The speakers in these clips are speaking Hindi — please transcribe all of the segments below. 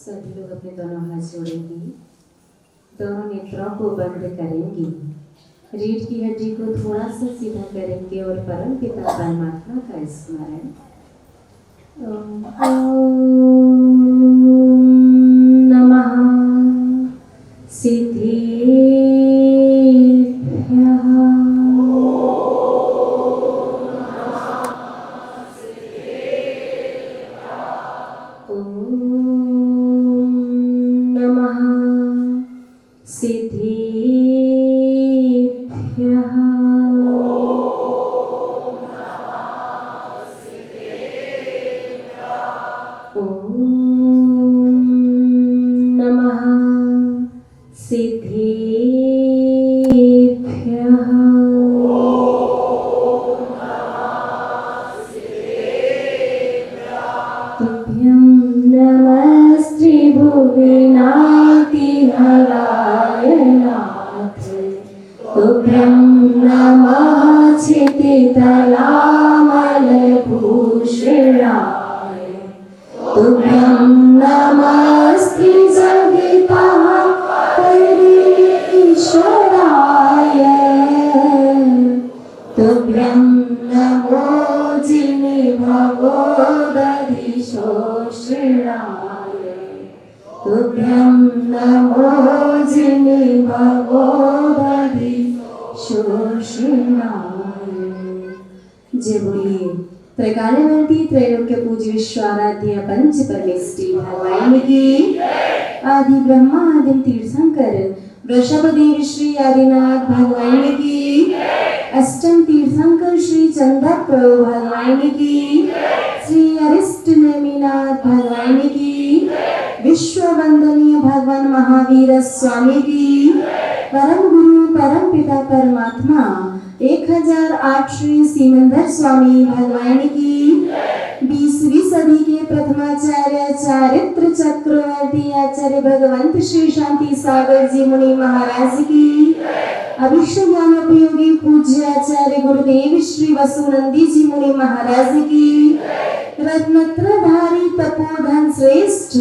सभी लोग अपने दोनों हाथ जोड़ेंगे, दोनों नेत्रों को बंद करेंगे, रीढ़ की हड्डी को थोड़ा सा सीधा करेंगे और परम पिता परमात्मा का स्मरण। ओम नमः सिद्धेभ्यः। जय बोलिए त्रैकालवर्ती त्रैलोक्य पूज्य विश्वाराध्य पंच परमेष्टि भगवान की। आदि ब्रह्मा आदिम तीर्थंकर वृषभदेव श्री आदिनाथ भगवान की। अष्टम तीर्थंकर श्री चंदा प्रभु भगवान की। श्री अरिष्ट नेमिनाथ भगवान की। विश्व वंदनीय भगवान महावीर स्वामी की। परम गुरु परम पिता परमात्मा 1008 श्री सिमंदर स्वामी भगवान की। 20वीं सदी के प्रथमाचार्य चारित्र चक्रवर्ती आचार्य भगवंत श्री शांति सागर जी मुनि महाराज की। अभिष्ट ज्ञानोपयोगी पूज्य आचार्य गुरुदेव श्री वसुनंदी जी मुनि महाराज की। रत्नत्रधारी तपोधन श्रेष्ठ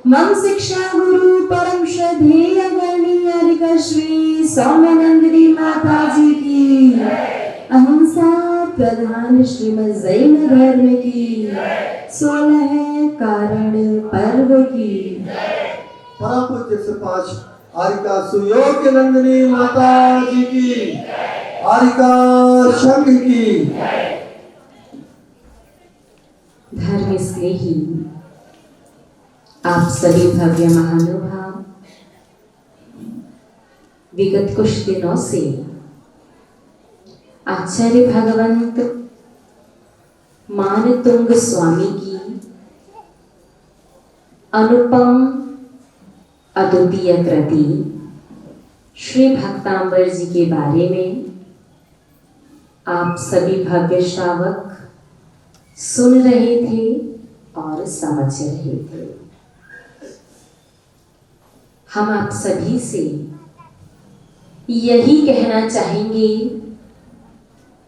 मम शिक्षा गुरु परम श्रद्धेय गणनीय श्री सौम्यानंदिनी माता जी की। अहिंसा प्रधान श्रीमद जैन धर्म की। 16 कारण पर्व की। परम पूज्य 105 आरिका सुयोग नंदिनी माता जी की। आरिका शंख की। धर्म स्नेही आप सभी भव्य महानुभाव विगत कुछ दिनों से आचार्य भगवंत मानतुंग स्वामी की अनुपम अद्वितीय कृति श्री भक्तांबर जी के बारे में आप सभी भव्य श्रावक सुन रहे थे और समझ रहे थे। हम आप सभी से यही कहना चाहेंगे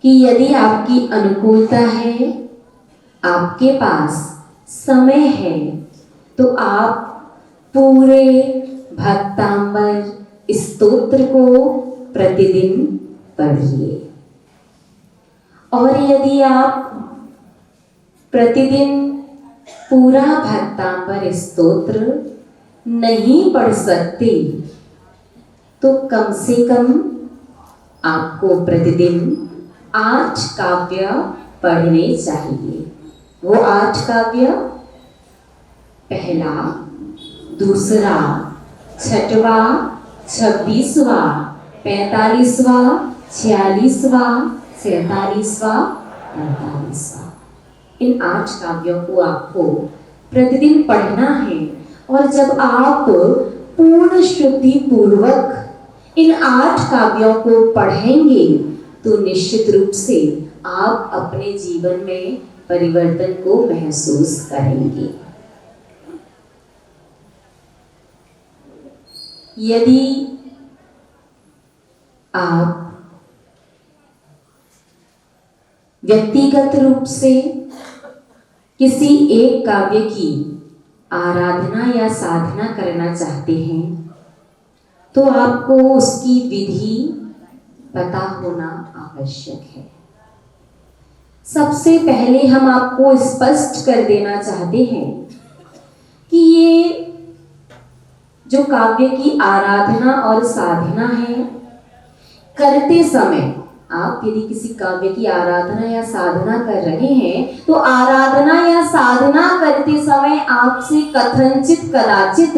कि यदि आपकी अनुकूलता है, आपके पास समय है, तो आप पूरे भक्तांबर स्तोत्र को प्रतिदिन पढ़िए। और यदि आप प्रतिदिन पूरा भक्तांबर स्तोत्र नहीं पढ़ सकते, तो कम से कम आपको प्रतिदिन 8 काव्य पढ़ने चाहिए। वो 8 काव्य पहला, दूसरा, छठवां, 26वां, 45वां, 46वां, 47वां, 48वां। इन 8 काव्यों को आपको प्रतिदिन पढ़ना है। और जब आप पूर्ण शुद्धि पूर्वक इन 8 काव्यों को पढ़ेंगे तो निश्चित रूप से आप अपने जीवन में परिवर्तन को महसूस करेंगे। यदि आप व्यक्तिगत रूप से किसी एक काव्य की आराधना या साधना करना चाहते हैं तो आपको उसकी विधि पता होना आवश्यक है। सबसे पहले हम आपको स्पष्ट कर देना चाहते हैं कि ये जो काव्य की आराधना और साधना है, करते समय आप यदि किसी काव्य की आराधना या साधना कर रहे हैं तो आराधना या साधना करते समय आपसे कथनचित कदाचित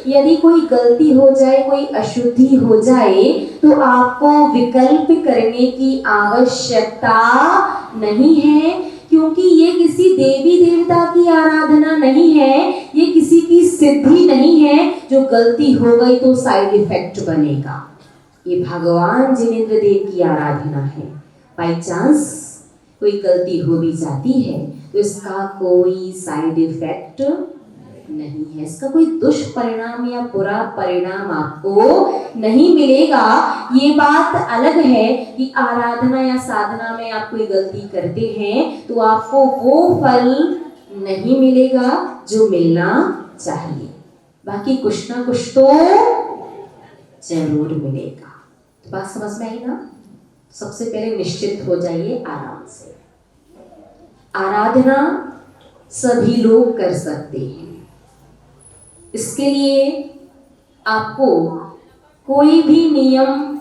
यदि कोई गलती हो जाए, कोई अशुद्धि हो जाए तो आपको विकल्प करने की आवश्यकता नहीं है, क्योंकि ये किसी देवी देवता की आराधना नहीं है, ये किसी की सिद्धि नहीं है जो गलती हो गई तो साइड इफेक्ट बनेगा। ये भगवान जिनेंद्र देव की आराधना है। बाई चांस कोई गलती हो भी जाती है तो इसका कोई साइड इफेक्ट नहीं है, इसका कोई दुष्परिणाम या बुरा परिणाम आपको नहीं मिलेगा। ये बात अलग है कि आराधना या साधना में आप कोई गलती करते हैं तो आपको वो फल नहीं मिलेगा जो मिलना चाहिए, बाकी कुछ ना कुछ तो जरूर मिलेगा। तो बात समझ में आई ना? सबसे पहले निश्चित हो जाइए आराम से। आराधना सभी लोग कर सकते हैं, इसके लिए आपको कोई भी नियम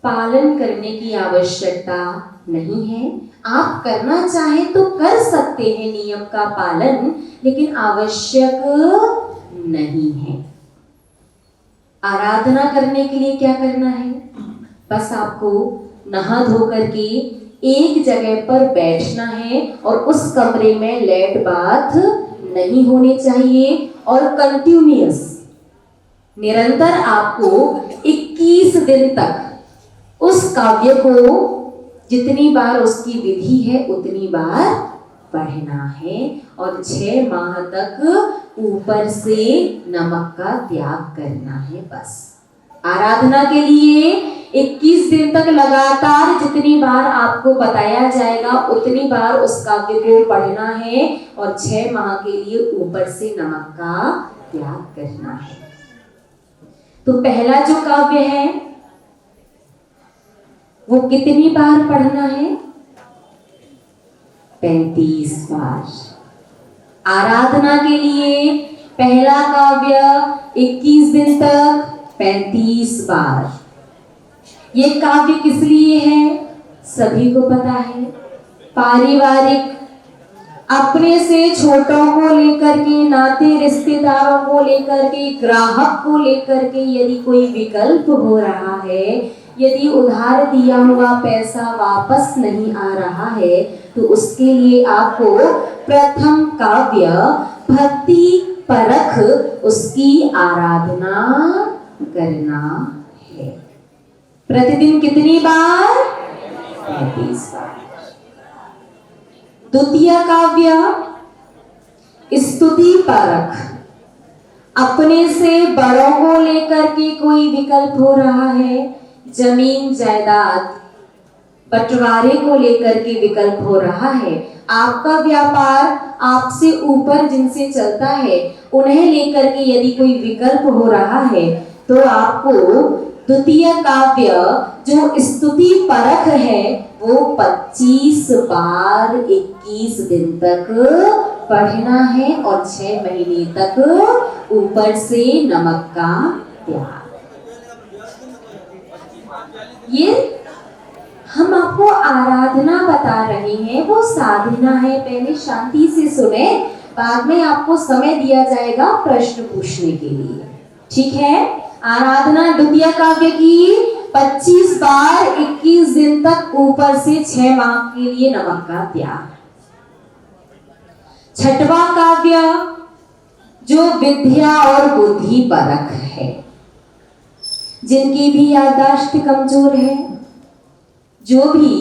पालन करने की आवश्यकता नहीं है। आप करना चाहें तो कर सकते हैं नियम का पालन, लेकिन आवश्यक नहीं है। आराधना करने के लिए क्या करना है? बस आपको नहा धो करके एक जगह पर बैठना है और उस कमरे में लेट बाथ नहीं होने चाहिए और कंटिन्यूअस निरंतर आपको 21 दिन तक उस काव्य को जितनी बार उसकी विधि है उतनी बार पढ़ना है और 6 माह तक ऊपर से नमक का त्याग करना है। बस आराधना के लिए 21 दिन तक लगातार जितनी बार आपको बताया जाएगा उतनी बार उस काव्य को पढ़ना है और 6 माह के लिए ऊपर से नमक का त्याग करना है। तो पहला जो काव्य है वो कितनी बार पढ़ना है? 35 बार। आराधना के लिए पहला काव्य 21 दिन तक 35 बार। ये काव्य किस लिए है? सभी को पता है। पारिवारिक, अपने से छोटों को लेकर के, नाते रिश्तेदारों को लेकर के, ग्राहक को लेकर के यदि कोई विकल्प हो रहा है, यदि उधार दिया हुआ पैसा वापस नहीं आ रहा है तो उसके लिए आपको प्रथम काव्य भक्ति परख उसकी आराधना करना है। प्रतिदिन कितनी बार? 35 बार। द्वितीय काव्य स्तुति परख, अपने से बड़ों को लेकर के कोई विकल्प हो रहा है, जमीन जायदाद बंटवारे को लेकर के विकल्प हो रहा है, आपका व्यापार आपसे ऊपर जिनसे चलता है उन्हें लेकर के यदि कोई विकल्प हो रहा है तो आपको द्वितीय काव्य जो स्तुति परख है वो 25 बार 21 दिन तक पढ़ना है और 6 महीने तक ऊपर से नमक का त्याग। ये हम आपको आराधना बता रहे हैं, वो साधना है। पहले शांति से सुने, बाद में आपको समय दिया जाएगा प्रश्न पूछने के लिए, ठीक है? आराधना द्वितीय काव्य की 25 बार 21 दिन तक ऊपर से 6 माह के लिए नमक का त्याग। छठवां काव्य जो विद्या और बुद्धि परख है, जिनकी भी याददाश्त कमजोर है, जो भी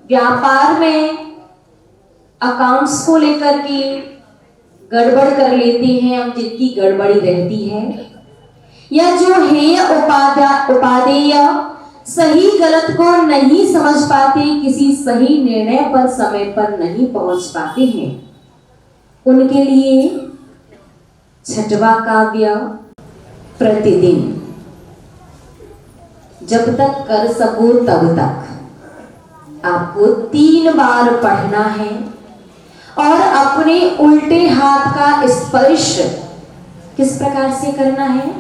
व्यापार में अकाउंट्स को लेकर के गड़बड़ कर लेते हैं, हम जिनकी गड़बड़ी रहती है, या जो हेय उपादेय सही गलत को नहीं समझ पाते, किसी सही निर्णय पर समय पर नहीं पहुंच पाते हैं, उनके लिए छठवां काव्य प्रतिदिन। जब तक कर सको तब तक आपको 3 बार पढ़ना है और अपने उल्टे हाथ का स्पर्श किस प्रकार से करना है?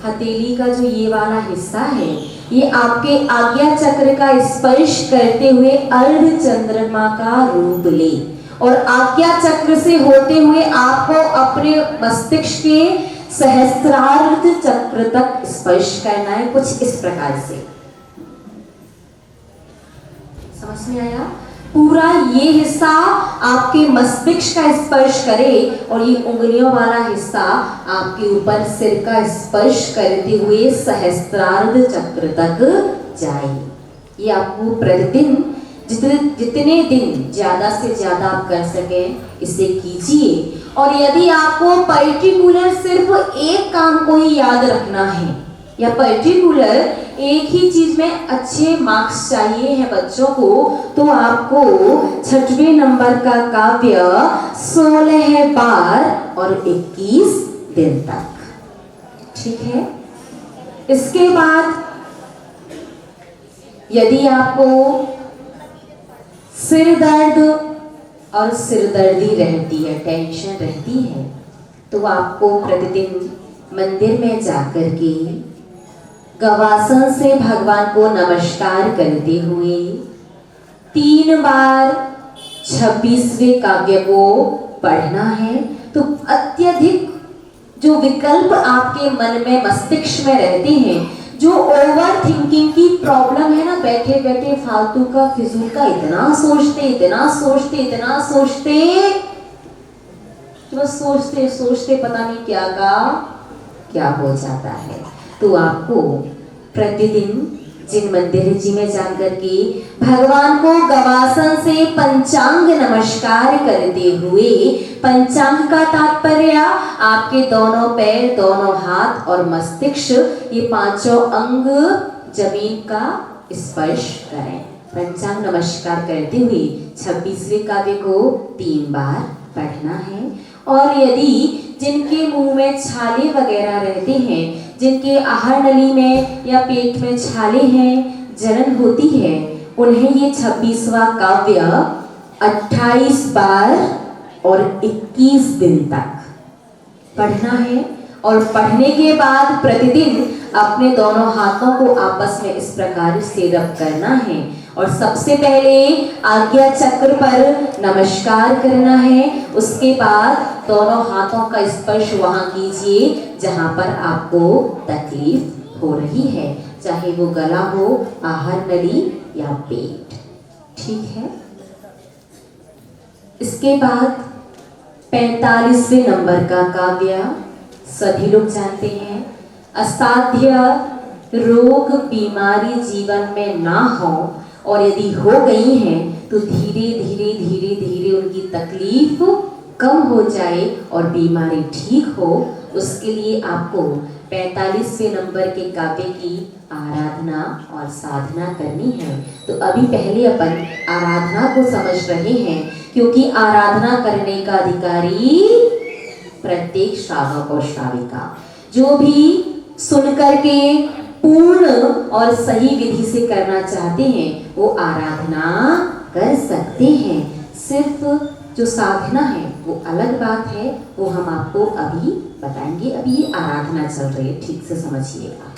हथेली का जो ये वाला हिस्सा है ये आपके आज्ञा चक्र का स्पर्श करते हुए अर्ध चंद्रमा का रूप ले और आज्ञा चक्र से होते हुए आपको अपने मस्तिष्क के सहस्त्रार्ध चक्र तक स्पर्श करना है, कुछ इस प्रकार से। समझ में आया? पूरा ये हिस्सा आपके मस्तिष्क का स्पर्श करे और ये उंगलियों वाला हिस्सा आपके ऊपर सिर का स्पर्श करते हुए सहस्त्रार्ध चक्र तक जाए। ये आपको प्रतिदिन जितने दिन ज्यादा से ज्यादा आप कर सके इसे कीजिए। और यदि आपको पर्टिकुलर सिर्फ एक काम को ही याद रखना है या पर्टिकुलर एक ही चीज में अच्छे मार्क्स चाहिए हैं बच्चों को, तो आपको 6वें नंबर का काव्य 16 बार और 21 दिन तक, ठीक है। इसके बाद यदि आपको सिर दर्द और सिरदर्दी रहती है, टेंशन रहती है, तो आपको प्रतिदिन मंदिर में जाकर के गवासन से भगवान को नमस्कार करते हुए 3 बार 26वें काव्य को पढ़ना है। तो अत्यधिक जो विकल्प आपके मन में मस्तिष्क में रहते हैं, जो ओवर थिंकिंग की प्रॉब्लम है ना, बैठे बैठे फालतू का फिजूल का इतना सोचते तो सोचते सोचते पता नहीं क्या का क्या हो जाता है। तो आपको प्रतिदिन जिन मंदिर जी में जाकर के भगवान को गवासन से पंचांग नमस्कार करते हुए, पंचांग का तात्पर्य आपके दोनों पैर, दोनों हाथ और मस्तिष्क, ये 5 अंग जमीन का स्पर्श करें। पंचांग नमस्कार करते हुए 26वें काव्य को 3 बार पढ़ना है। और यदि जिनके मुंह में छाले वगैरह रहते हैं, जिनके आहार नली में या पेट में छाले हैं, जलन होती है, उन्हें ये 26वां काव्य 28 बार और 21 दिन तक पढ़ना है। और पढ़ने के बाद प्रतिदिन अपने दोनों हाथों को आपस में इस प्रकार से रब करना है और सबसे पहले आज्ञा चक्र पर नमस्कार करना है। उसके बाद दोनों हाथों का स्पर्श वहां कीजिए जहां पर आपको तकलीफ हो रही है, चाहे वो गला हो, आहार नली या पेट, ठीक है। इसके बाद 45वें नंबर का काव्य सभी लोग जानते हैं। असाध्य रोग बीमारी जीवन में ना हो और यदि हो गई हैं तो धीरे धीरे उनकी तकलीफ कम हो जाए और बीमारी ठीक हो, उसके लिए आपको 45वें नंबर के काव्य की आराधना और साधना करनी है। तो अभी पहले अपन आराधना को समझ रहे हैं, क्योंकि आराधना करने का अधिकारी प्रत्येक श्रावक और श्राविका, जो भी सुन करके पूर्ण और सही विधि से करना चाहते हैं वो आराधना कर सकते हैं। सिर्फ जो साधना है वो अलग बात है, वो हम आपको अभी बताएंगे। अभी ये आराधना चल रही है, ठीक से समझिएगा।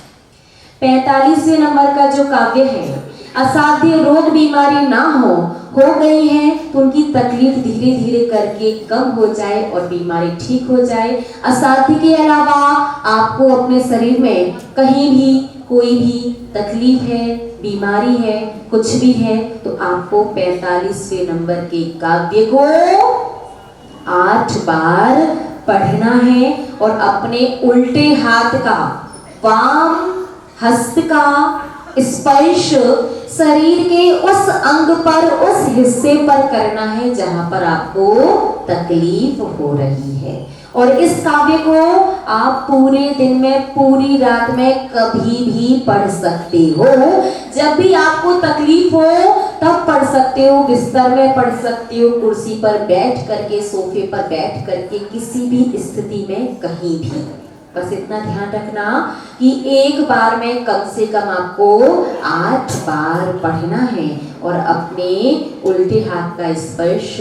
45वें नंबर का जो काव्य है, असाध्य रोग बीमारी ना हो गई है तो उनकी तकलीफ धीरे धीरे करके कम हो जाए और बीमारी ठीक हो जाए। असाध्य के अलावा आपको अपने शरीर में कहीं भी कोई भी तकलीफ है, बीमारी है, कुछ भी है, तो आपको 45वें नंबर के काव्य को 8 बार पढ़ना है और अपने उल्टे हाथ का, वाम हस्त का स्पर्श शरीर के उस अंग पर, उस हिस्से पर करना है जहां पर आपको तकलीफ हो रही है। और इस काव्य को आप पूरे दिन में, पूरी रात में कभी भी पढ़ सकते हो। जब भी आपको तकलीफ हो तब पढ़ सकते हो, बिस्तर में पढ़ सकते हो, कुर्सी पर बैठ करके, सोफे पर बैठ करके, किसी भी स्थिति में कहीं भी। बस इतना ध्यान रखना कि एक बार में कम से कम आपको 8 बार पढ़ना है और अपने उल्टे हाथ का स्पर्श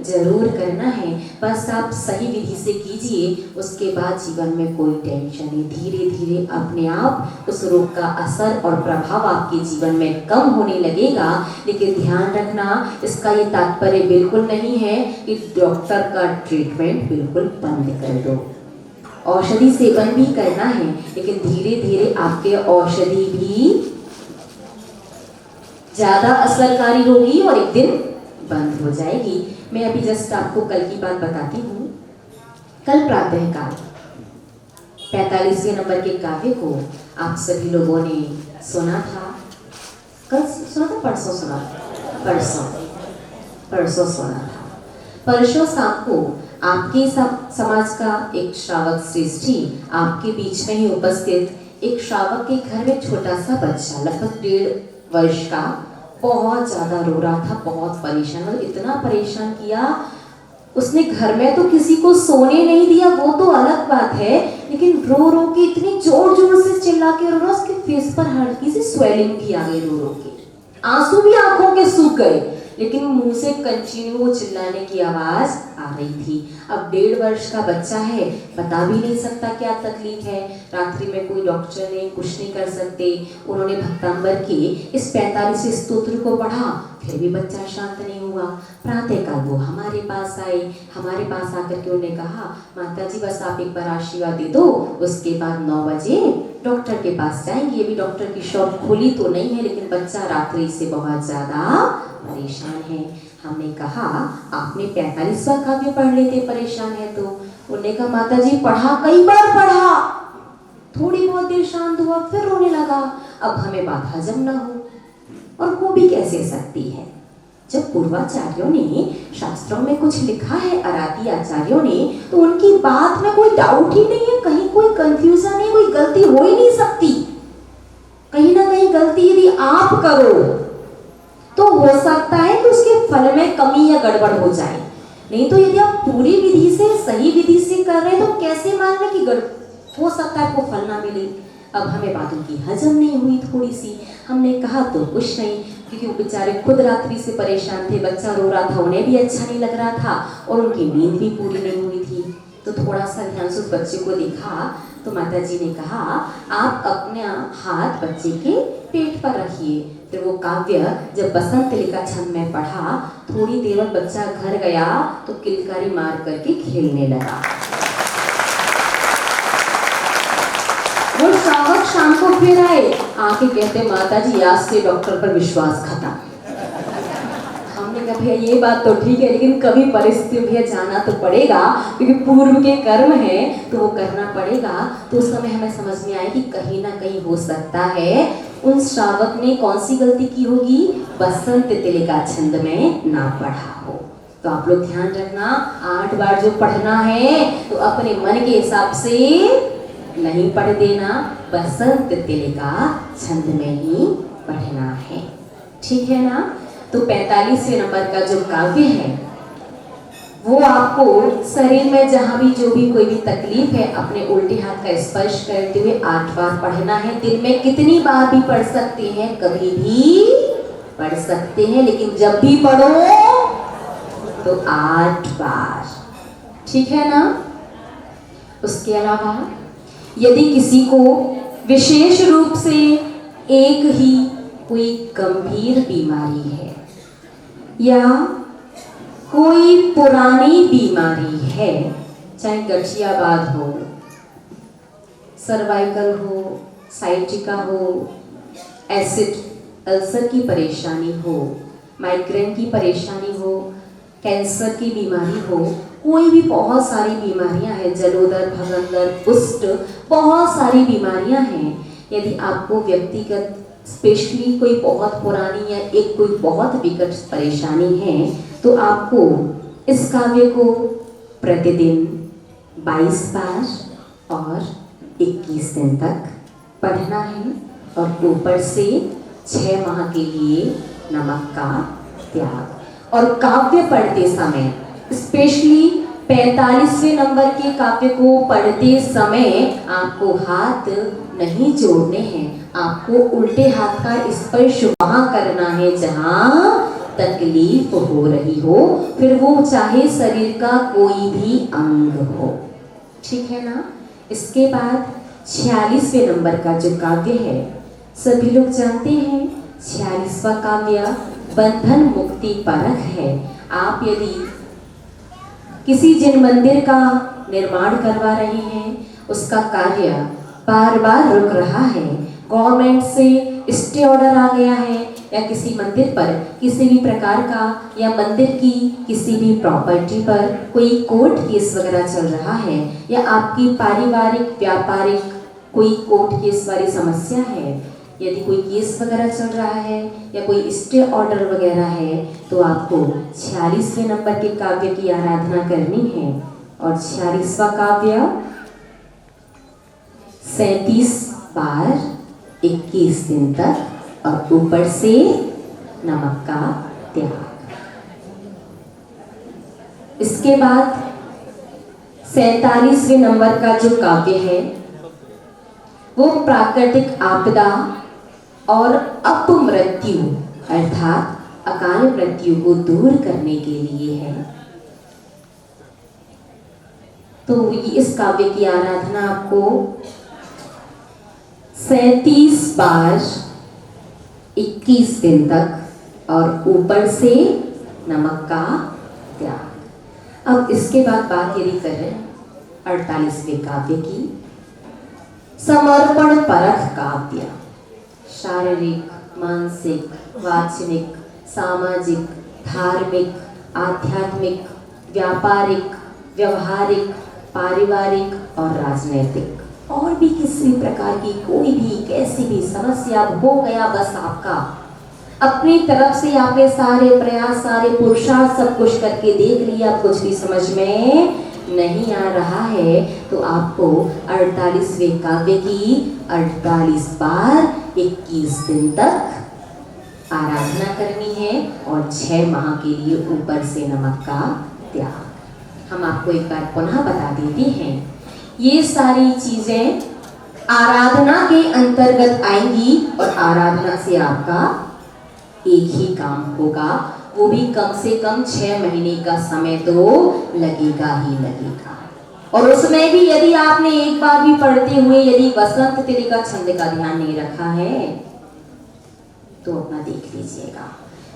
जरूर करना है। बस आप सही विधि से कीजिए, उसके बाद जीवन में कोई टेंशन नहीं। धीरे धीरे अपने आप उस रोग का असर और प्रभाव आपके जीवन में कम होने लगेगा। लेकिन ध्यान रखना, इसका ये तात्पर्य बिल्कुल नहीं है कि डॉक्टर का ट्रीटमेंट बिल्कुल बंद कर दो। औषधि सेवन भी करना है, लेकिन धीरे धीरे आपके औषधि भी ज्यादा असरकारी होगी और एक दिन बंद हो जाएगी। मैं अभी जस्ट आपको कल की बात बताती हूँ। कल प्रातःकाल 45वें नंबर के काव्य को आप सभी लोगों ने सुना था। कल सुना था, परसों सुना था, परसों सुना था। परसों शाम को आपके समाज का एक श्रावक श्रेष्ठी आपके बीच में ही उपस्थित एक श्रावक के घर में छोटा सा बच्चा लगभग 1.5 वर्ष का बहुत ज्यादा रो रहा था, बहुत परेशान, मतलब इतना परेशान किया उसने। घर में तो किसी को सोने नहीं दिया, वो तो अलग बात है, लेकिन रो रो के इतनी जोर जोर से चिल्ला के रो रहा, उसके फेस पर हल्की सी स्वेलिंग भी आ गई, रो रो के आंसू भी आंखों के सूख गए, लेकिन मुंह से कंटिन्यू वो चिल्लाने की आवाज आ रही थी। अब 1.5 वर्ष का बच्चा है, बता भी नहीं सकता क्या तकलीफ है। रात्रि में कोई डॉक्टर ने कुछ नहीं कर सकते। उन्होंने भक्तांबर के इस 45वें स्तोत्र को पढ़ा, फिर भी बच्चा शांत नहीं हुआ। प्रातःकाल वो हमारे पास आए, हमारे पास आकर के उन्होंने कहा, माता जी बस आप एक बार आशीर्वाद दे दो, उसके बाद 9 बजे डॉक्टर के पास जाएंगे। अभी डॉक्टर की शॉप खुली तो नहीं है, लेकिन बच्चा रात्रि से बहुत ज्यादा परेशान है। हमने कहा आपने 45वां काव्य पढ़ लेते, परेशान है तो। उन्होंने कहा माता जी पढ़ा, कई बार पढ़ा, थोड़ी बहुत देर शांत हुआ, फिर रोने लगा। अब हमें बात हजम ना हो, और वो भी कैसे सकती है जब पूर्वाचार्यों ने शास्त्रों में कुछ लिखा है, आराध्य आचार्यों ने, तो उनकी बात में कोई डाउट ही नहीं है, कहीं कोई कंफ्यूजन नहीं, कोई गलती हो ही नहीं सकती। कहीं ना कहीं गलती यदि आप करो तो हो सकता है कि उसके फल में कमी या गड़बड़ हो जाए, नहीं तो यदि आप पूरी विधि से, सही विधि से कर रहे हैं तो कैसे मान लें कि हो सकता है आपको फल ना मिले। अब हमें बातों की हजम नहीं हुई थोड़ी सी। हमने कहा तो कुछ नहीं, क्योंकि वो बेचारे खुद रात्रि से परेशान थे, बच्चा रो रहा था, उन्हें भी अच्छा नहीं लग रहा था और उनकी नींद भी पूरी नहीं हुई थी। तो थोड़ा सा ध्यान से उस बच्चे को देखा तो माता जी ने कहा आप अपना हाथ बच्चे के पेट पर रखिए। फिर वो काव्य जब बसंत लिखा छंद में पढ़ा, थोड़ी देर बाद बच्चा घर गया तो किलकारी मार करके खेलने लगा। वो श्रावक शाम को फिर आए, आके कहते माता जी आज से डॉक्टर पर विश्वास खत्म। हमने कहा भैया ये बात तो ठीक है, लेकिन कभी परिस्थिति भैया जाना तो पड़ेगा, क्योंकि पूर्व के कर्म है तो वो करना पड़ेगा। तो उस समय हमें समझ में आया कि कहीं ना कहीं हो सकता है उन श्रावक ने कौन सी गलती की होगी, बसंत तिलिका छंद में ना पढ़ा हो। तो आप लोग ध्यान रखना, 8 बार जो पढ़ना है तो अपने मन के हिसाब से नहीं पढ़ देना, बसंत तिलिका छंद में ही पढ़ना है, ठीक है ना। तो 45वें नंबर का जो काव्य है वो आपको शरीर में जहां भी जो भी कोई भी तकलीफ है, अपने उल्टे हाथ का स्पर्श करते हुए 8 बार पढ़ना है। दिन में कितनी बार भी पढ़ सकते हैं, कभी भी पढ़ सकते हैं, लेकिन जब भी पढ़ो तो 8 बार, ठीक है ना। उसके अलावा यदि किसी को विशेष रूप से एक ही कोई गंभीर बीमारी है या कोई पुरानी बीमारी है, चाहे गठियावाद हो, सर्वाइकल हो, साइटिका हो, एसिड अल्सर की परेशानी हो, माइग्रेन की परेशानी हो, कैंसर की बीमारी हो, कोई भी बहुत सारी बीमारियां हैं, जलोदर, भगंदर, कुष्ठ, बहुत सारी बीमारियां हैं। यदि आपको व्यक्तिगत स्पेशली कोई बहुत पुरानी या एक कोई बहुत विकट परेशानी है तो आपको इस काव्य को प्रतिदिन 22 बार और 21 दिन तक पढ़ना है और ऊपर से 6 माह के लिए नमक का त्याग। और काव्य पढ़ते समय, स्पेशली 45वें नंबर के काव्य को पढ़ते समय आपको हाथ नहीं जोड़ने हैं, आपको उल्टे हाथ का स्पर्श वहां करना है जहां तकलीफ हो रही हो, फिर वो चाहे शरीर का कोई भी अंग हो। ठीक है ना। इसके बाद 46वें नंबर का जो काव्य है, सभी लोग जानते हैं 46वां काव्य बंधन मुक्ति परख है। आप यदि किसी जिन मंदिर का निर्माण करवा रहे हैं, उसका कार्य बार बार रुक रहा है, गवर्नमेंट से स्टे ऑर्डर आ गया है, या किसी मंदिर पर किसी भी प्रकार का, या मंदिर की किसी भी प्रॉपर्टी पर कोई कोर्ट केस वगैरह चल रहा है, या आपकी पारिवारिक व्यापारिक कोई कोर्ट केस वाली समस्या है, यदि कोई केस वगैरह चल रहा है या कोई स्टे ऑर्डर वगैरह है, तो आपको 46वें नंबर के काव्य की आराधना करनी है। और 46वां काव्य 37 बार 21 दिन तक, और ऊपर से नमक का त्याग। इसके बाद 47वें नंबर का जो काव्य है वो प्राकृतिक आपदा और अपमृत्यु अर्थात अकाल मृत्यु को दूर करने के लिए है। तो इस काव्य की आराधना आपको 37 बार 21 दिन तक, और ऊपर से नमक का त्याग। अब इसके बाद बात यदि करें 48वें काव्य की, समर्पण परख काव्य। शारीरिक, मानसिक, वाचनिक, सामाजिक, धार्मिक, आध्यात्मिक, व्यापारिक, व्यवहारिक, पारिवारिक और राजनैतिक, और भी किसी प्रकार की कोई भी कैसी भी समस्या हो गया, बस आपका अपनी तरफ से आपने सारे प्रयास, सारे पुरुषार्थ सब कुछ करके देख लिया, कुछ भी समझ में नहीं आ रहा है, तो आपको 48वें काव्य की 48 बार 21 दिन तक आराधना करनी है, और 6 माह के लिए ऊपर से नमक का त्याग। हम आपको एक बार पुनः बता देते हैं, ये सारी चीजें आराधना के अंतर्गत आएंगी, और आराधना से आपका एक ही काम होगा, वो भी कम से कम 6 महीने का समय तो लगेगा ही लगेगा। और उसमें भी यदि आपने एक बार भी पढ़ते हुए यदि वसंत तिलका छंद का ध्यान नहीं रखा है, तो अपना देख लीजिएगा,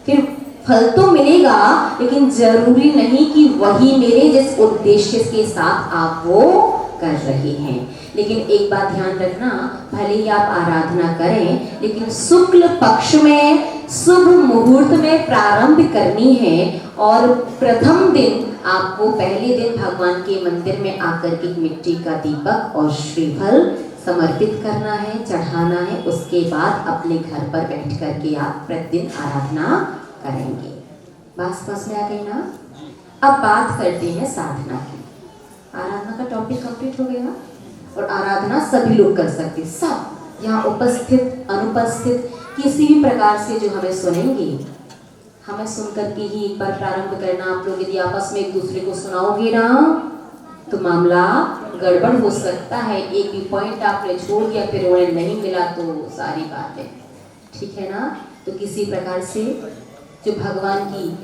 फिर फल तो मिलेगा, लेकिन जरूरी नहीं कि वही मेरे जिस उद्देश्य के साथ आप वो कर रहे हैं। लेकिन एक बात ध्यान रखना, भले ही आप आराधना करें, लेकिन शुक्ल पक्ष में शुभ मुहूर्त में प्रारंभ करनी है, और प्रथम दिन आपको पहले दिन भगवान के मंदिर में आकर के मिट्टी का दीपक और श्रीफल समर्पित करना है, चढ़ाना है। उसके बाद अपने घर पर बैठ करके आप प्रतिदिन आराधना करेंगे। बस में आ गई ना। अब बात करते हैं साधना की। आराधना का टॉपिक कंप्लीट हो गया, और आराधना सभी लोग कर सकते, सब यहाँ उपस्थित अनुपस्थित किसी भी प्रकार से जो हमें सुनेंगे, हमें सुन करके ही एक बार प्रारंभ करना। आप लोग यदि आपस में एक दूसरे को सुनाओगे ना, तो मामला गड़बड़ हो सकता है। एक भी पॉइंट आपने छोड़ दिया, फिर उन्हें नहीं मिला, तो सारी बात है, ठीक है ना। तो किसी प्रकार से जो भगवान की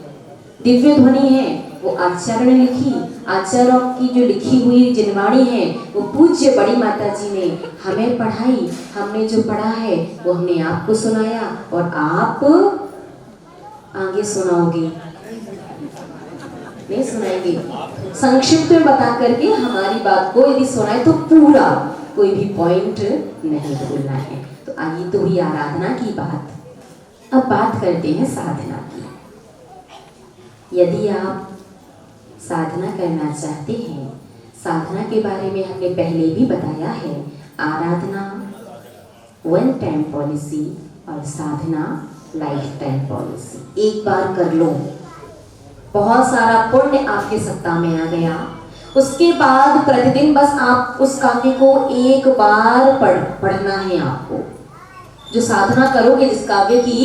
दिव्य ध्वनि है वो आचार्य ने लिखी, आचार्यों की जो लिखी हुई जिनवाणी है वो पूज्य बड़ी माता जी ने हमें पढ़ाई। हमने जो पढ़ा है वो हमने आपको सुनाया, और आप आगे सुनाओगे, नहीं सुनाएंगे, संक्षिप्त में बता करके हमारी बात को यदि सुनाए तो पूरा, कोई भी पॉइंट नहीं भूलना है। तो आइए तो हुई आराधना की बात। अब बात करते हैं साधना की। यदि आप साधना करना चाहते हैं, साधना के बारे में हमने पहले भी बताया है। आराधना वन टाइम पॉलिसी और साधना लाइफ टाइम पॉलिसी। एक बार कर लो, बहुत सारा पुण्य आपके सत्ता में आ गया। उसके बाद प्रतिदिन बस आप उस काव्य को एक बार पढ़ना है आपको। जो साधना करोगे जिस काव्य की,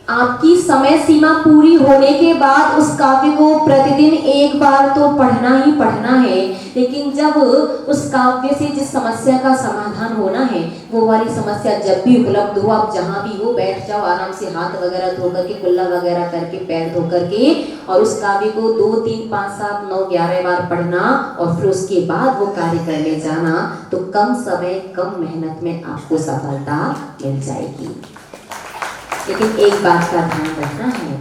आपकी समय सीमा पूरी होने के बाद उस काव्य को प्रतिदिन एक बार तो पढ़ना ही पढ़ना है, लेकिन जब उस काव्य से जिस समस्या का समाधान होना है वो वाली समस्या जब भी उपलब्ध हो, आप जहाँ भी हो बैठ जाओ आराम से, हाथ वगैरह धो करके, कुल्ला वगैरह करके, पैर धो करके, और उस काव्य को 2, 3, 5, 7, 9, 11 बार पढ़ना और फिर उसके बाद वो कार्य करने जाना, तो कम समय कम मेहनत में आपको सफलता मिल जाएगी। लेकिन एक बात का ध्यान रखना है,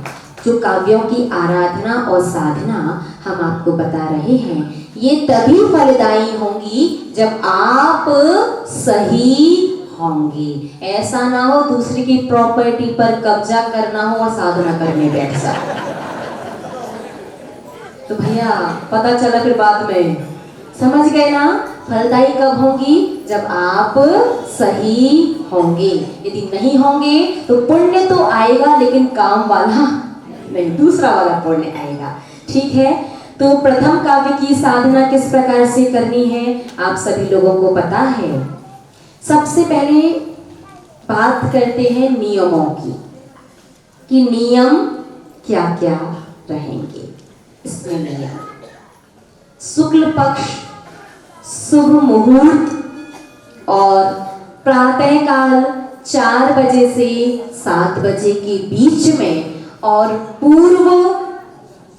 जो काव्यों की आराधना और साधना हम आपको बता रहे हैं, ये तभी फलदायी होंगी जब आप सही होंगे। ऐसा ना हो दूसरे की प्रॉपर्टी पर कब्जा करना हो और साधना करने बैठ जाओ, तो भैया पता चला फिर बाद में, समझ गए ना। फलदायी कब होंगी? जब आप सही होंगे। यदि नहीं होंगे तो पुण्य तो आएगा लेकिन काम वाला नहीं, दूसरा वाला पुण्य आएगा। ठीक है, तो प्रथम काव्य की साधना किस प्रकार से करनी है आप सभी लोगों को पता है। सबसे पहले बात करते हैं नियमों की, कि नियम क्या क्या रहेंगे। इसमें नियम, शुक्ल पक्ष, शुभ मुहूर्त और प्रातःकाल 4 बजे से 7 बजे के बीच में, और पूर्व,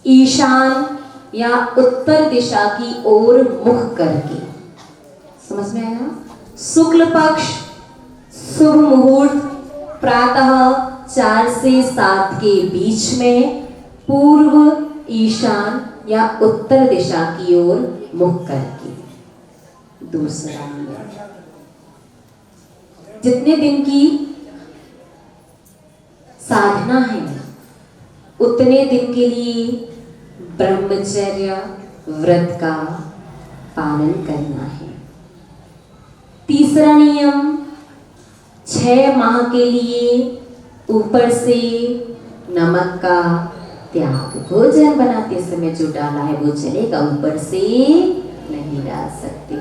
ईशान या उत्तर दिशा की ओर मुख करके। समझ में आया? शुक्ल पक्ष, शुभ मुहूर्त, प्रातः 4 से 7 के बीच में, पूर्व, ईशान या उत्तर दिशा की ओर मुख करके। दूसरा नियम, जितने दिन की साधना है उतने दिन के लिए ब्रह्मचर्य व्रत का पालन करना है। तीसरा नियम, 6 माह के लिए ऊपर से नमक का त्याग, भोजन बनाते समय जो डाला है वो चलेगा, ऊपर से नहीं डाल सकते।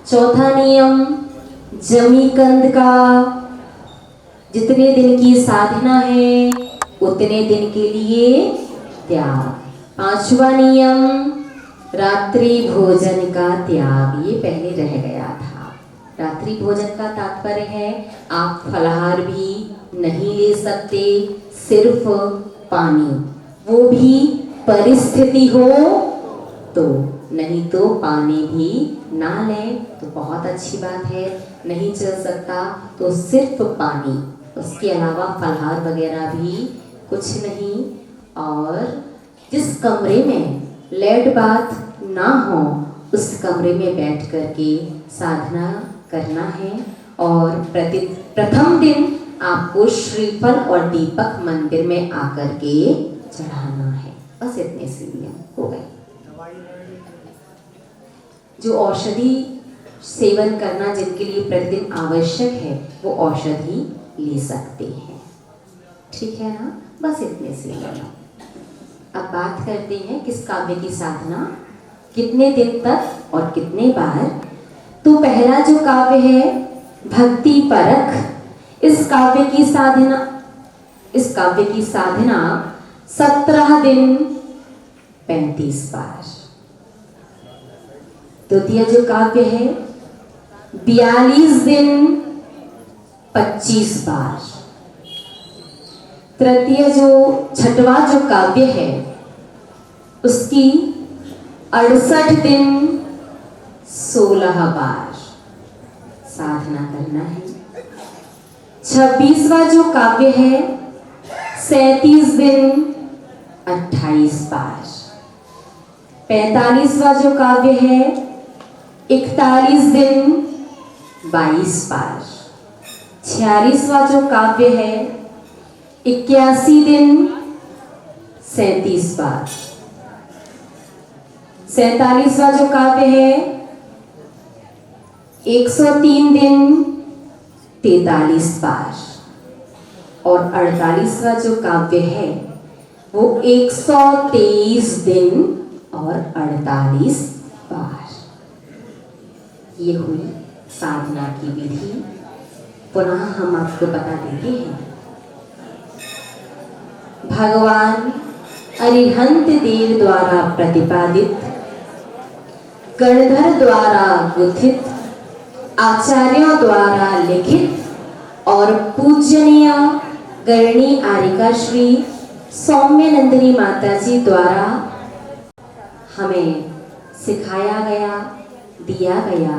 चौथा नियम, जमी कंद का जितने दिन की साधना है उतने दिन के लिए त्याग। पांचवा नियम, रात्रि भोजन का त्याग, ये पहले रह गया था। रात्रि भोजन का तात्पर्य है आप फलाहार भी नहीं ले सकते, सिर्फ पानी, वो भी परिस्थिति हो तो, नहीं तो पानी भी ना लें तो बहुत अच्छी बात है। नहीं चल सकता तो सिर्फ पानी, उसके अलावा फलाहार वगैरह भी कुछ नहीं। और जिस कमरे में लेट बाथ ना हो उस कमरे में बैठ करके साधना करना है। और प्रथम दिन आपको श्रीफल और दीपक मंदिर में आकर के चढ़ाना है। बस इतने से नियम हो गए। जो औषधि सेवन करना जिनके लिए प्रतिदिन आवश्यक है वो औषधि ले सकते हैं। ठीक है ना, बस इतने से नियम। अब बात करते हैं किस काव्य की साधना कितने दिन तक और कितने बार। तो पहला जो काव्य है भक्ति परख, इस काव्य की साधना 17 दिन 35 बार। द्वितीय जो काव्य है 42 दिन 25 बार। तृतीय जो छठवां जो काव्य है उसकी 68 दिन 16 बार साधना करना है। 26वां जो काव्य है 37 दिन 28 बार। 45वां जो काव्य है 41 दिन 22 बार। 46वां जो काव्य है 81 दिन 37 बार। 47वां जो काव्य है 103 दिन 43 बार। और 48वां जो काव्य है वो 123 दिन और 48 बार। ये हुई साधना की विधि। पुनः हम आपको बता देते हैं भगवान अरिहंत देव द्वारा प्रतिपादित, गणधर द्वारा गुथित, आचार्यों द्वारा लिखित और पूजनीय गरणी आरिका श्री सौम्य नंदिनी माता जी द्वारा हमें सिखाया गया, दिया गया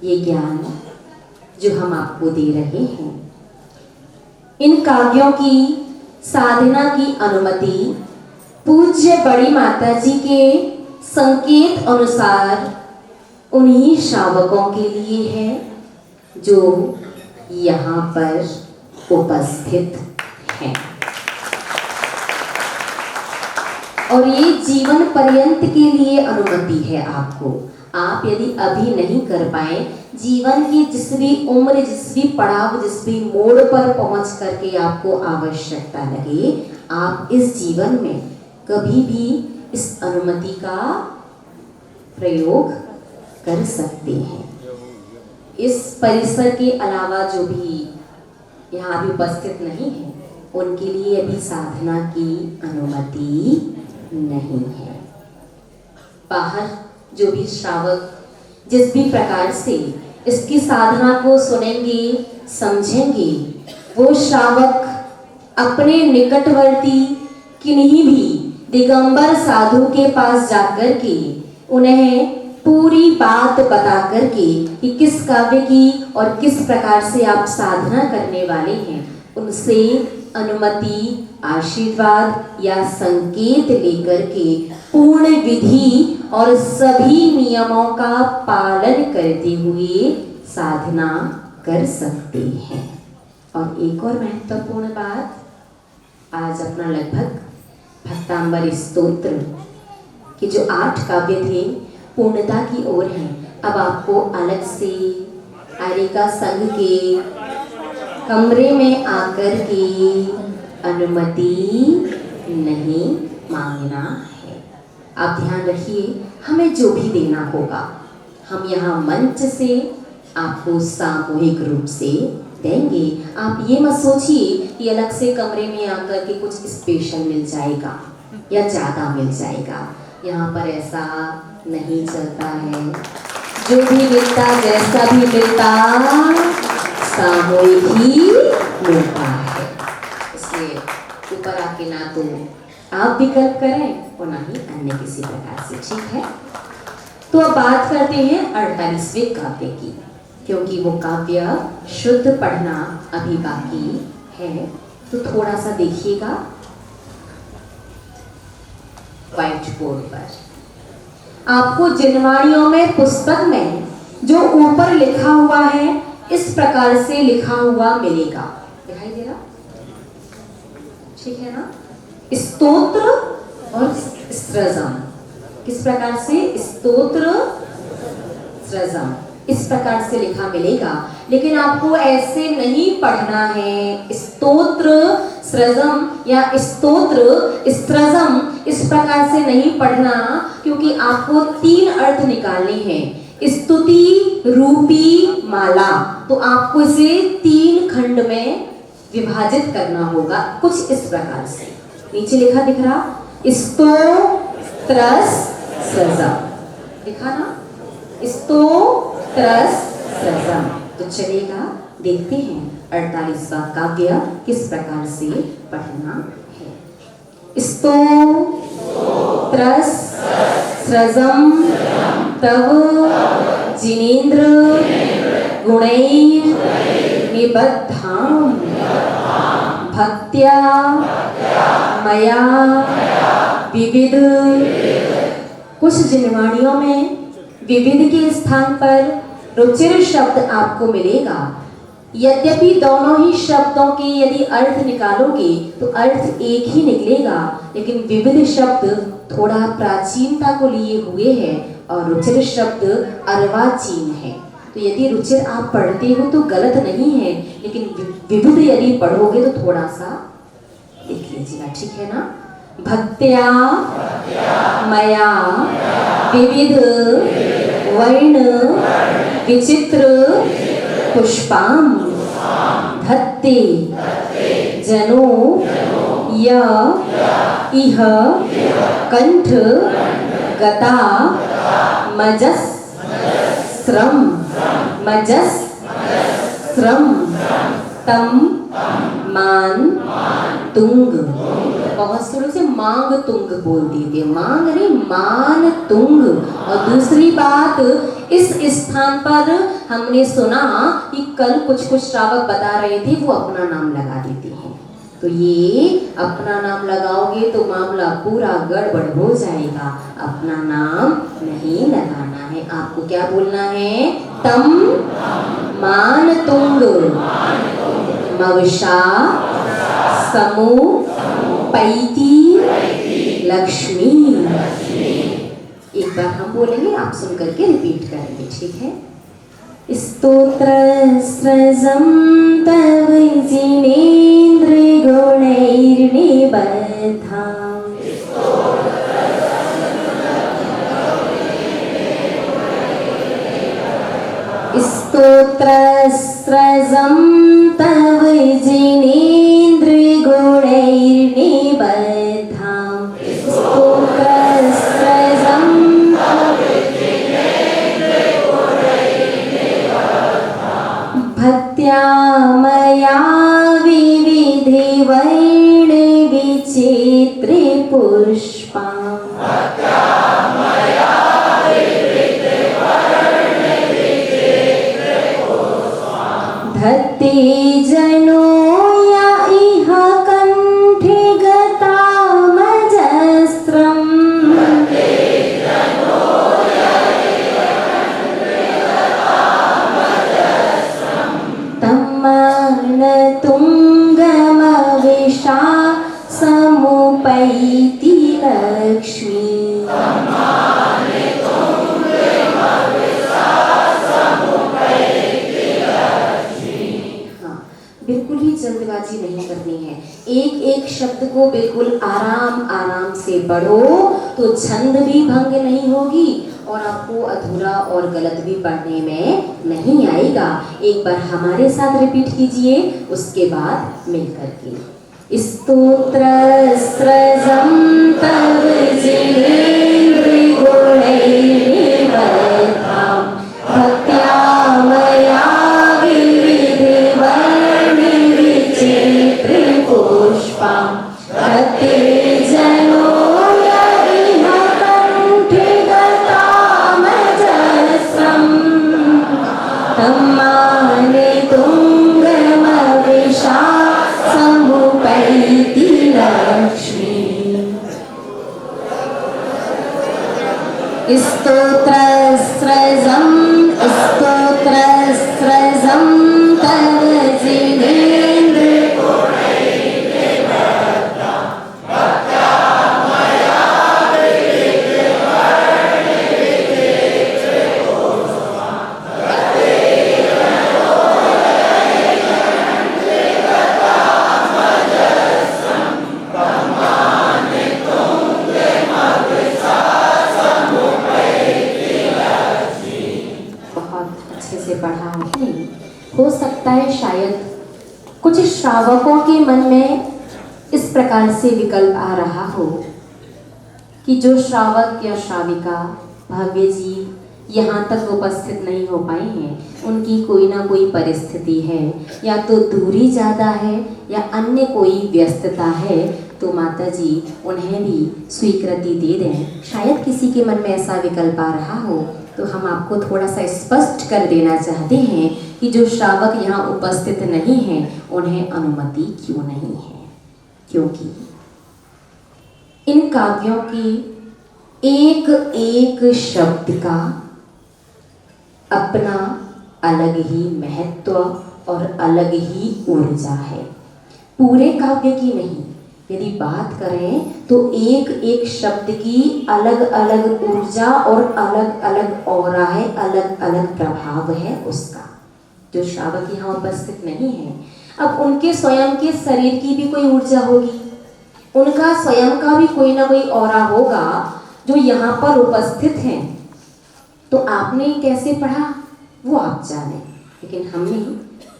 ये ज्ञान जो हम आपको दे रहे हैं। इन काव्यों की साधना की अनुमति पूज्य बड़ी माता जी के संकेत अनुसार उन्हीं श्रावकों के लिए है जो यहाँ पर उपस्थित हैं। और ये जीवन पर्यंत के लिए अनुमति है आपको। आप यदि अभी नहीं कर पाए, जीवन की जिस भी उम्र, जिस भी पड़ाव, जिस भी मोड़ पर पहुंच करके आपको आवश्यकता लगे, आप इस जीवन में कभी भी इस अनुमति का प्रयोग कर सकते हैं। इस परिसर के अलावा जो भी यहाँ भी उपस्थित नहीं है, उनके लिए अभी साधना की अनुमति नहीं है। बाहर जो भी श्रावक जिस भी प्रकार से इसकी साधना को सुनेंगे, समझेंगे, वो श्रावक अपने निकटवर्ती किन्हीं भी दिगंबर साधु के पास जाकर के उन्हें पूरी बात बता करके कि किस काव्य की और किस प्रकार से आप साधना करने वाले हैं, उनसे अनुमति, आशीर्वाद या संकेत लेकर के पूर्ण विधि और सभी नियमों का पालन करते हुए साधना कर सकते हैं। और एक और महत्वपूर्ण बात, आज अपना लगभग भक्तांबर स्तोत्र के जो 8 काव्य थे पूर्णता की ओर हैं। अब आपको अलग से आरिका संघ के कमरे में आकर के अनुमति नहीं मांगना है। आप ध्यान रखिए, हमें जो भी देना होगा हम यहाँ मंच से आपको सामूहिक रूप से देंगे। आप ये मत सोचिए कि अलग से कमरे में आकर के कुछ स्पेशल मिल जाएगा या ज़्यादा मिल जाएगा। यहाँ पर ऐसा नहीं चलता है। जो भी मिलता, जैसा भी मिलता, सामूहिक ही मिलता है। इसलिए ऊपर आके ना तो आप विकल्प करें और ना ही अन्य किसी प्रकार से, ठीक है। तो अब बात करते हैं 48वें काव्य की, क्योंकि वो काव्य शुद्ध पढ़ना अभी बाकी है। तो थोड़ा सा देखिएगा व्हाइट बोर्ड पर। आपको जिनवाणियों में, पुस्तक में जो ऊपर लिखा हुआ है इस प्रकार से लिखा हुआ मिलेगा। दिखाई दे रहा? ठीक है ना। स्तोत्र और सृजम, किस प्रकार से? स्तोत्र सृजम, इस प्रकार से लिखा मिलेगा। लेकिन आपको ऐसे नहीं पढ़ना है। स्तोत्र सृजम या स्तोत्र सृजम इस प्रकार से नहीं पढ़ना, क्योंकि आपको 3 अर्थ निकालने हैं। स्तुति रूपी माला, तो आपको इसे 3 खंड में विभाजित करना होगा, कुछ इस प्रकार से। नीचे लिखा दिख रहा, स्तोत्रस सृजम, दिखा ना, स्तोत्रस सृजम। तो चलेगा, देखते हैं 48वां काव्य किस प्रकार से पढ़ना है। स्तोत्रस सृजम तव जिनेन्द्र गुणैर निबद्धां भक्त्या मया विविध। कुछ जिनवाणियों में विविध के स्थान पर रुचिर शब्द आपको मिलेगा। यद्यपि दोनों ही शब्दों के यदि अर्थ निकालोगे तो अर्थ एक ही निकलेगा, लेकिन विविध शब्द थोड़ा प्राचीनता को लिए हुए हैं और रुचिर शब्द अर्वाचीन है। तो यदि रुचिर आप पढ़ते हो तो गलत नहीं है, लेकिन विविध यदि पढ़ोगे तो थोड़ा सा देख लीजिएगा, ठीक है ना। भक्त्या मया विविध वर्ण विचित्र पुष्पाम धत्ते जनो य इह कंठ गता मजस श्रम मजस श्रम तम मान तुंग। बहुत से लोग से मांग तुंग बोल देते, मांग नहीं मान तुंग। और दूसरी बात, इस स्थान पर हमने सुना कि कल कुछ श्रावक बता रहे थे वो अपना नाम लगा देते हैं। तो ये अपना नाम लगाओगे तो मामला पूरा गड़बड़ हो जाएगा। अपना नाम नहीं लगाना है, आपको क्या बोलना है? तम मान तुंग मवशा समू पैती लक्ष्मी। एक बार हम बोलेंगे, आप सुन करके रिपीट करेंगे, ठीक है? स्तोत्र स्रजं तव जिनेन्द्र गुणैर्निबद्धा स्तोत्र स्रजं तव जिनेन्द्र गुणैर्निबद्धा स्तोत्र स्रजं भक्त्या मया विविधे वर्ण विचित्रे पुष्पा धत्ते जनो या इह कंठे गता मजस्रम् तम्मान तुंगमविशा समुपैति लक्ष्मी। बिल्कुल ही जल्दबाजी नहीं करनी है, एक एक शब्द को बिल्कुल आराम आराम से पढ़ो तो छंद भी भंग नहीं होगी और आपको अधूरा और गलत भी पढ़ने में नहीं आएगा। एक बार हमारे साथ रिपीट कीजिए, उसके बाद मिल करके। स्तोत्र स्रजं तव जिनेन्द्र गुणैर्निबद्धा भक्त्या मया विविधे वर्ण विचित्रे पुष्पा धत्ते जनो या इह कंठे गता मजस्रम् तम्माने तुंगमविशा समुपैति लक्ष्मी। स्तोत्र स्रजं तव जिनेन्द्र से पढ़ा आपने। हो सकता है शायद कुछ श्रावकों के मन में इस प्रकार से विकल्प आ रहा हो कि जो श्रावक या श्राविका भव्य जी यहाँ तक उपस्थित नहीं हो पाए हैं, उनकी कोई ना कोई परिस्थिति है, या तो दूरी ज़्यादा है या अन्य कोई व्यस्तता है, तो माता जी उन्हें भी स्वीकृति दे दें। शायद किसी के मन में ऐसा विकल्प आ रहा हो, तो हम आपको थोड़ा सा स्पष्ट कर देना चाहते हैं कि जो श्रावक यहाँ उपस्थित नहीं हैं उन्हें अनुमति क्यों नहीं है, क्योंकि इन काव्यों की एक एक शब्द का अपना अलग ही महत्व और अलग ही ऊर्जा है। पूरे काव्य की नहीं, यदि बात करें तो एक एक शब्द की अलग अलग ऊर्जा और अलग अलग ऑरा है, अलग अलग प्रभाव है उसका। जो श्रावक यहाँ उपस्थित नहीं है, अब उनके स्वयं के शरीर की भी कोई ऊर्जा होगी, उनका स्वयं का भी कोई ना कोई ऑरा होगा जो यहाँ पर उपस्थित हैं। तो आपने कैसे पढ़ा वो आप जाने, लेकिन हमने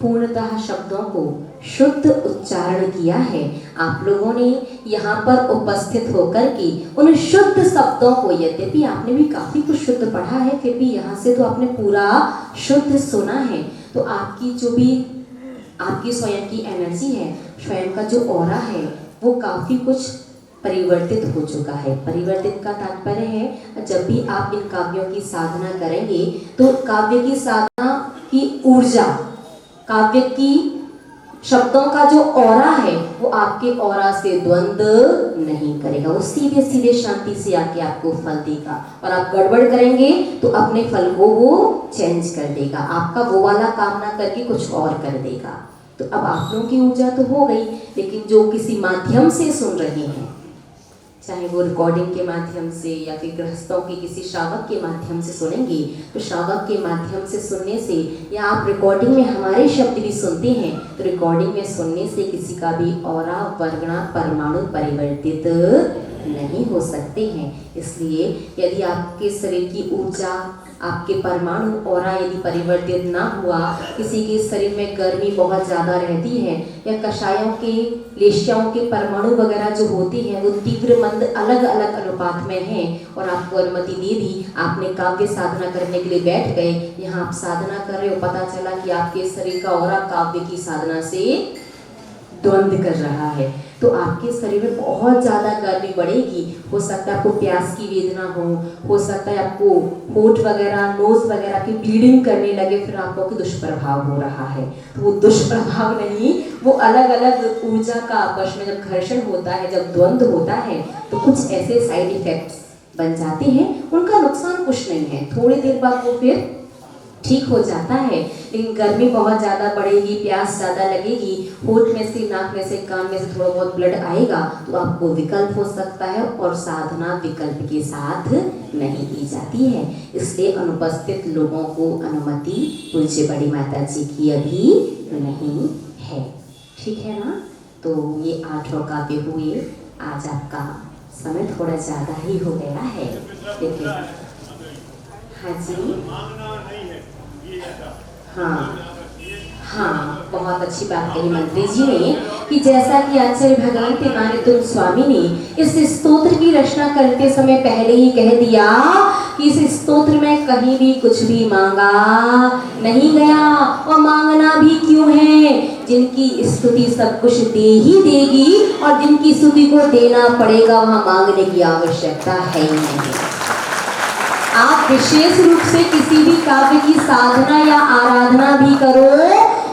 पूर्णतः शब्दों को शुद्ध उच्चारण किया है। आप लोगों ने यहाँ पर उपस्थित होकर के उन शुद्ध शब्दों को, यद्यपि आपने भी काफ़ी कुछ शुद्ध पढ़ा है, फिर भी यहाँ से तो आपने पूरा शुद्ध सुना है। तो आपकी जो भी आपकी स्वयं की एनर्जी है, स्वयं का जो ऑरा है, वो काफ़ी कुछ परिवर्तित हो चुका है। परिवर्तित का तात्पर्य है, जब भी आप इन काव्यों की साधना करेंगे तो काव्य की साधना की ऊर्जा, काव्य की शब्दों का जो ऑरा है वो आपके ऑरा से द्वंद्व नहीं करेगा, वो सीधे सीधे शांति से आके आपको फल देगा। और आप गड़बड़ करेंगे तो अपने फल को वो चेंज कर देगा, आपका वो वाला काम ना करके कुछ और कर देगा। तो अब आप लोगों की ऊर्जा तो हो गई, लेकिन जो किसी माध्यम से सुन रहे हैं, चाहे वो रिकॉर्डिंग के माध्यम से या फिर गृहस्थों के किसी श्रावक के माध्यम से सुनेंगे, तो श्रावक के माध्यम से सुनने से, या आप रिकॉर्डिंग में हमारे शब्द भी सुनते हैं, तो रिकॉर्डिंग में सुनने से किसी का भी ऑरा, वर्गणा, परमाणु परिवर्तित नहीं हो सकते हैं। इसलिए यदि आपके शरीर की ऊर्जा, आपके परमाणु ऑरा यदि परिवर्तित ना हुआ, किसी के शरीर में गर्मी बहुत ज़्यादा रहती है, या कषायों के, लेशियाओं के परमाणु वगैरह जो होती हैं वो तीव्र मंद अलग अलग अनुपात में हैं, और आपको अनुमति दे दी, आपने काव्य साधना करने के लिए बैठ गए, यहाँ आप साधना कर रहे हो, पता चला कि आपके शरीर का ऑरा काव्य की साधना से द्वंद्व कर रहा है, तो आपके शरीर में बहुत ज़्यादा गर्मी बढ़ेगी। हो सकता है आपको प्यास की वेदना हो सकता है आपको होठ वगैरह, नोज वगैरह की ब्लीडिंग करने लगे, फिर आपको कि दुष्प्रभाव हो रहा है। तो वो दुष्प्रभाव नहीं, वो अलग अलग ऊर्जा का आपस में जब घर्षण होता है, जब द्वंद्व होता है, तो कुछ ऐसे साइड इफेक्ट्स बन जाते हैं। उनका नुकसान कुछ नहीं है, थोड़ी देर बाद वो फिर ठीक हो जाता है, लेकिन गर्मी बहुत ज़्यादा बढ़ेगी, प्यास ज़्यादा लगेगी, होठ में से, नाक में से, कान में से थोड़ा बहुत ब्लड आएगा, तो आपको विकल्प हो सकता है, और साधना विकल्प के साथ नहीं की जाती है। इसलिए अनुपस्थित लोगों को अनुमति पूज्य बड़ी माता जी की अभी नहीं है। ठीक है ना? तो ये 8 काव्य हुए। आज आपका समय थोड़ा ज़्यादा ही हो गया है, लेकिन हाँ जी, हाँ, बहुत अच्छी बात कही मंत्री जी ने, कि जैसा कि आचार्य भगवान प्रेमानंद स्वामी ने इस स्तोत्र की रचना करते समय पहले ही कह दिया कि इस स्तोत्र में कहीं भी कुछ भी मांगा नहीं गया, और मांगना भी क्यों है, जिनकी स्तुति सब कुछ दे ही देगी, और जिनकी स्तुति को देना पड़ेगा वहाँ मांगने की आवश्यकता है ही नहीं। आप विशेष रूप से किसी भी काव्य की साधना या आराधना भी करो,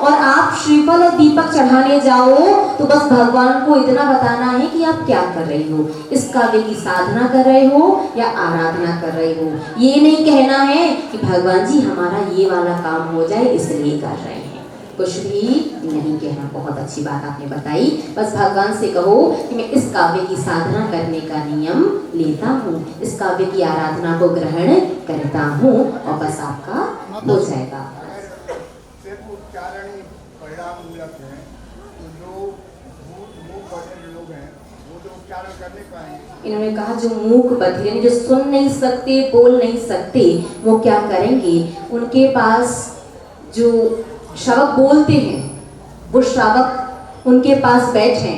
और आप श्रीफल और दीपक चढ़ाने जाओ, तो बस भगवान को इतना बताना है कि आप क्या कर रहे हो, इस काव्य की साधना कर रहे हो या आराधना कर रहे हो। ये नहीं कहना है कि भगवान जी हमारा ये वाला काम हो जाए इसलिए कर रहे हैं, कुछ भी नहीं कहना। बहुत अच्छी बात आपने बताई। बस भगवान से कहो कि मैं इस काव्य की साधना करने का नियम लेता हूँ, इस काव्य की आराधना को ग्रहण करता हूँ, और बस आपका हो जाएगा। सिर्फ उच्चारण ही परिणाम मूलक है, तो जो मूक बधिर लोग हैं वो तो उच्चारण कर नहीं पाएंगे। इन्होंने कहा जो मूक बधिर, जो सुन नहीं सकते, बोल नहीं सकते, वो क्या करेंगे, उनके पास जो श्रावक बोलते हैं, वो श्रावक उनके पास बैठे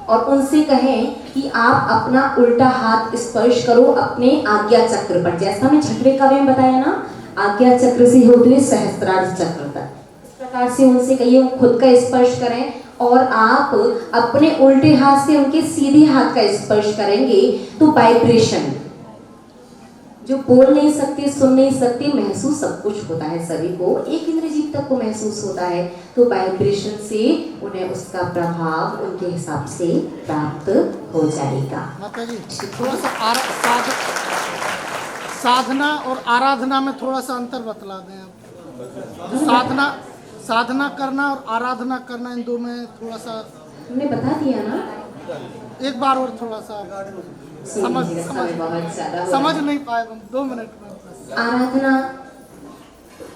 और उनसे कहें कि आप अपना उल्टा हाथ स्पर्श करो अपने आज्ञा चक्र पर, जैसा हमने 6वें काव्य में बताया ना, आज्ञा चक्र से होते हुए सहस्त्रार चक्र तक, इस प्रकार से उनसे कहिए वो खुद का स्पर्श करें, और आप अपने उल्टे हाथ से उनके सीधे हाथ का स्पर्श करेंगे, तो वाइब्रेशन, जो बोल नहीं सकते, सुन नहीं सकते, महसूस सब कुछ होता है, सभी को, एक इंद्रजीव तक को महसूस होता है, तो वाइब्रेशन से उन्हें उसका प्रभाव उनके हिसाब से प्राप्त हो जाएगा। माता जी थोड़ा सा साधना और आराधना में थोड़ा सा अंतर बतला दें आप। साधना करना और आराधना करना, इन दो में थोड़ा सा हमने बता दिया ना, एक बार और थोड़ा सा समझ नहीं पाए, 2 मिनट में। आराधना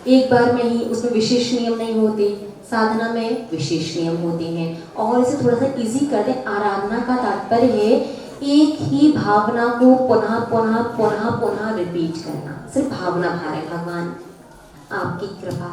एक बार में ही, उसमें विशेष नियम नहीं होते, साधना में विशेष नियम होते हैं, और इसे थोड़ा सा इजी कर दें। आराधना का तात्पर्य है एक ही भावना को पुनः पुनः पुनः पुनः रिपीट करना, सिर्फ भावना भा रहे, भगवान आपकी कृपा